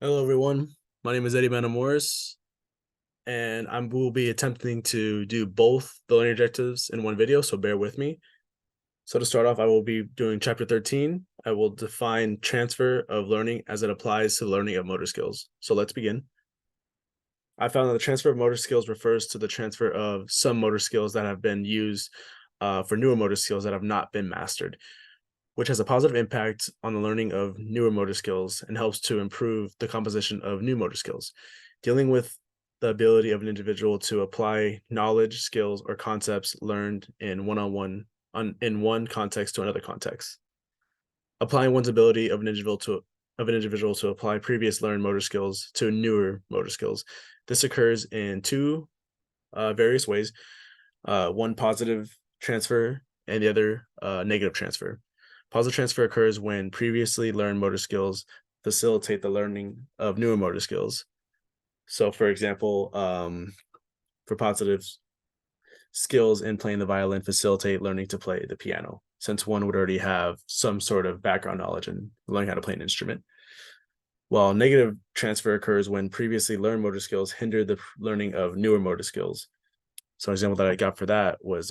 Hello, everyone. My name is Eddie Morris, and I will be attempting to do both the learning objectives in one video, so bear with me. So to start off, I will be doing chapter 13. I will define transfer of learning as it applies to learning of motor skills. So let's begin. I found that the transfer of motor skills refers to the transfer of some motor skills that have been used for newer motor skills that have not been mastered, which has a positive impact on the learning of newer motor skills and helps to improve the composition of new motor skills. Dealing with the ability of an individual to apply knowledge, skills, or concepts learned in in one context to another context. Applying one's ability of an individual to apply previous learned motor skills to newer motor skills. This occurs in two various ways: one positive transfer and the other negative transfer. Positive transfer occurs when previously learned motor skills facilitate the learning of newer motor skills. So, for example, for positive skills in playing the violin facilitate learning to play the piano, since one would already have some sort of background knowledge in learning how to play an instrument. While negative transfer occurs when previously learned motor skills hinder the learning of newer motor skills. So, an example that I got for that was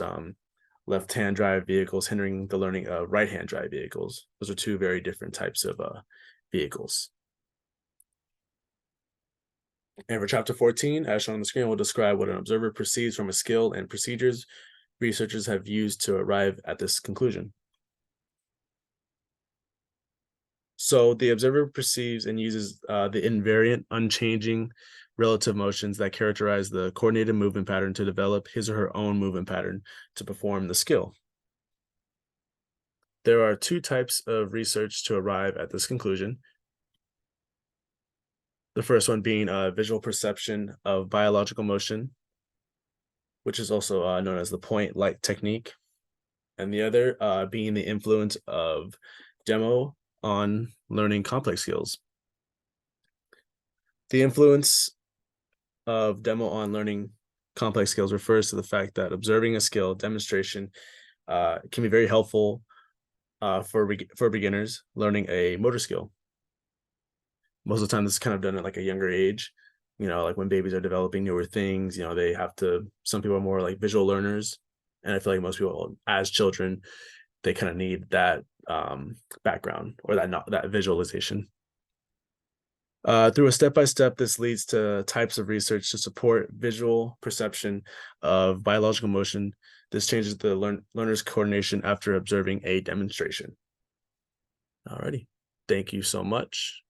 left-hand drive vehicles hindering the learning of right-hand drive vehicles. Those are two very different types of vehicles. And for chapter 14, as shown on the screen, we'll describe what an observer perceives from a skill and procedures researchers have used to arrive at this conclusion. So the observer perceives and uses the invariant, unchanging relative motions that characterize the coordinated movement pattern to develop his or her own movement pattern to perform the skill. There are two types of research to arrive at this conclusion. The first one being visual perception of biological motion, which is also known as the point light technique. And the other being the influence of demo on learning complex skills. The influence of demo on learning complex skills refers to the fact that observing a skill demonstration can be very helpful for beginners learning a motor skill. Most of the time, this is kind of done at like a younger age. Like when babies are developing newer things, they have to. Some people are more like visual learners, and I feel like most people, as children, they kind of need that background or that visualization. Through a step-by-step, this leads to types of research to support visual perception of biological motion. This changes the learner's coordination after observing a demonstration. Alrighty. Thank you so much.